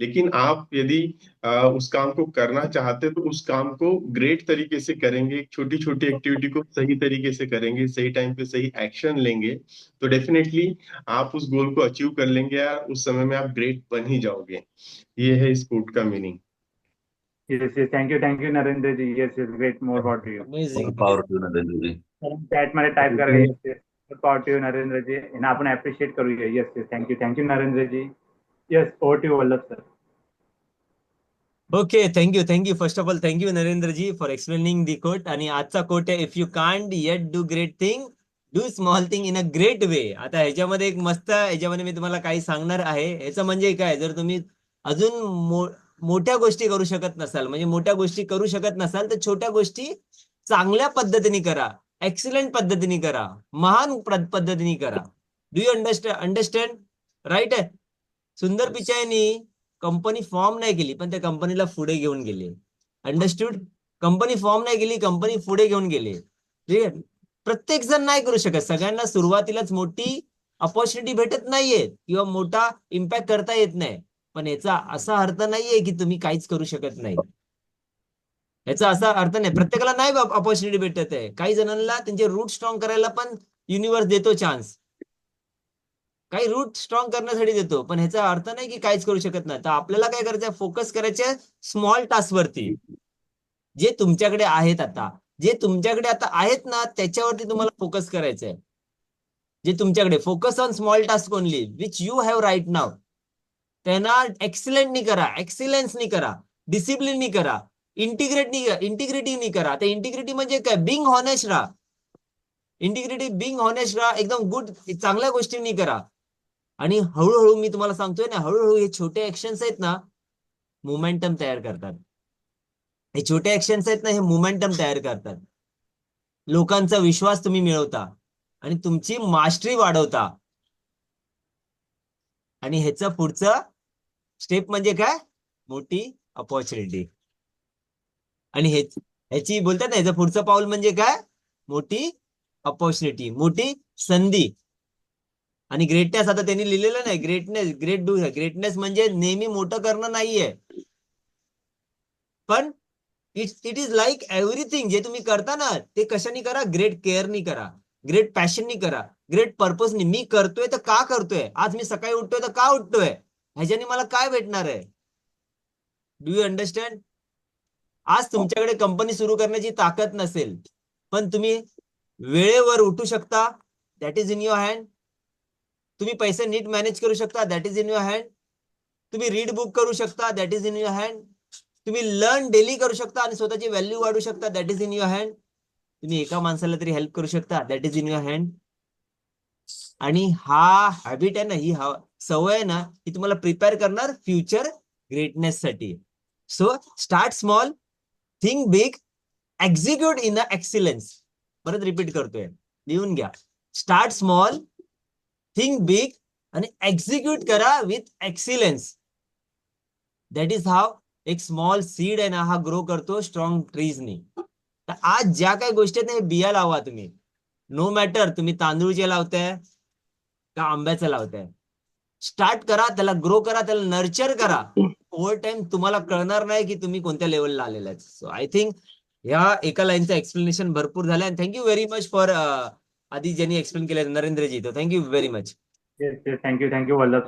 लेकिन आप यदि उस काम को करना चाहते तो उस काम को ग्रेट तरीके से करेंगे, छोटी छोटी एक्टिविटी को सही तरीके से करेंगे, सही टाइम पे सही एक्शन लेंगे, तो डेफिनेटली आप उस गोल को अचीव कर लेंगे या उस समय में आप ग्रेट बन ही जाओगे। ये है स्पोर्ट का meaning. Yes, yes. Thank you, Narendra ji. Yes, yes. Great. More power to you. More amazing. power to you, Narendra ji. Chat मध्ये टाइप करा. Yes yes. More power to you, Narendra ji. आणि आपण appreciate करूया. Yes yes. Thank you Narendra ji. Yes, over to Vallabh sir. Okay, thank you first of all thank you Narendraji for explaining the quote. आणि आजचा quote आहे, if you can't yet do great thing, do small thing in a great way. आता ह्याच्यामध्ये एक मस्त ह्याच्यामध्ये मी तुम्हाला काही सांगणार आहे. ह्याचं म्हणजे काय, जर तुम्ही अजून मोठ्या गोष्टी करू शकत नसाल, म्हणजे मोठ्या गोष्टी करू शकत नसाल, तर छोट्या गोष्टी चांगल्या पद्धतीने करा, एक्सलंट पद्धतीने करा, महान पद्धतीने करा. डू यू अंडरस्टँड राईट आहे. सुंदर पिचाईनी कंपनी फॉर्म नाही केली, पण त्या कंपनीला पुढे घेऊन गेले. अंडरस्टूड. कंपनी फॉर्म नाही केली, कंपनी पुढे घेऊन गेले. ठीक आहे. प्रत्येक जण नाही करू शकत. सगळ्यांना सुरुवातीलाच मोठी अपॉर्च्युनिटी भेटत नाहीये किंवा मोठा इम्पॅक्ट करता येत नाही. पण याचा असा अर्थ नाहीये की तुम्ही काहीच करू शकत नाही. याचा असा अर्थ नाही, प्रत्येकाला नाही अपॉर्च्युनिटी भेटत आहे. काही जणांना त्यांचे रूट स्ट्रॉंग करायला पण युनिव्हर्स देतो चान्स, काही रूट स्ट्रॉंग करण्यासाठी देतो, पण ह्याचा अर्थ नाही की काहीच करू शकत नाही. तर आपल्याला काय करायचं, फोकस करायचे स्मॉल टास्क वरती, जे तुमच्याकडे आहेत आता, जे तुमच्याकडे आता आहेत ना, त्याच्यावरती तुम्हाला फोकस करायचंय. जे तुमच्याकडे, focus on small task only which you have right now. त्यांना एक्सलंटनी करा, एक्सिलन्सनी करा, डिसिप्लिननी करा, इंटिग्रिटीनी करा. त्या इंटिग्रिटी म्हणजे काय, बिंग हॉनेस्ट राहा. इंटिग्रिटी बिंग हॉनेस्ट राहा, एकदम गुड चांगल्या गोष्टींनी करा. आणि हळूहळू मी तुम्हाला सांगतोय ना, हळूहळू हे छोटे ऍक्शन्स आहेत ना, मोमेंटम तयार करतात. हे छोटे ऍक्शन्स आहेत ना, हे मोमेंटम तयार करतात. लोकांचा विश्वास तुम्ही मिळवता आणि तुमची मास्टरी वाढवता. आणि ह्याचं पुढचं स्टेप म्हणजे काय, मोठी अपॉर्च्युनिटी. आणि ह्याची बोलतात ना, ह्याचं पुढचं पाऊल म्हणजे काय, मोठी अपॉर्च्युनिटी, मोठी संधी. आणि ग्रेटनेस, आता त्यांनी लिहिलेलं नाही, ग्रेटनेस म्हणजे नेहमी मोठं करणं नाहीये, पण इट इज लाईक एव्हरीथिंग. जे तुम्ही करता ना, ते कशाने करा, ग्रेट केअरनी करा, ग्रेट पॅशननी करा, ग्रेट पर्पजनी. मी करतोय तर का करतोय, आज मी सकाळी उठतोय तर का उठतोय, ह्याच्याने मला काय भेटणार आहे. Do you understand. आज तुमच्याकडे कंपनी सुरू करण्याची ताकद नसेल, पण तुम्ही वेळेवर उठू शकता, that is in your hand. तुम्ही पैसे नीट मॅनेज करू शकता, that is in your hand. तुम्ही रीड बुक करू शकता, that is in your hand. तुम्ही लर्न डेली करू शकता आणि स्वतःची व्हॅल्यू वाढू शकता, that is in your hand. तुम्ही एका माणसाला तरी हेल्प करू शकता, that is in your hand. आणि हा हॅबिट आहे ना, ही सवय आहे ना, ही तुम्हाला प्रिपेअर करणार फ्युचर ग्रेटनेस साठी. So start small, think big, execute in a excellence. परत रिपीट करतोय, लिहून घ्या. स्टार्ट स्मॉल, थिंक बिग आणि एक्झिक्यूट करा with excellence. That is how एक स्मॉल सीड आहे ना, हा ग्रो करतो स्ट्रॉंग ट्रीजनी. तर आज ज्या काही गोष्टी आहेत ना, हे बिया लावा तुम्ही. नो मॅटर तुम्ही तांदूळचे लावताय का आंब्याचं लावताय, स्टार्ट करा, त्याला ग्रो करा, त्याला नर्चर करा. ओव्हर टाइम तुम्हाला कळणार नाही की तुम्ही कोणत्या लेवलला आलेला आहे. सो आय थिंक या एका लाईनचं एक्सप्लेनेशन भरपूर झालं. And thank you very much for आधी ज्यांनी एक्सप्लेन केलं नरेंद्रजी, तो thank you very much. Yes yes. Thank you Vallabh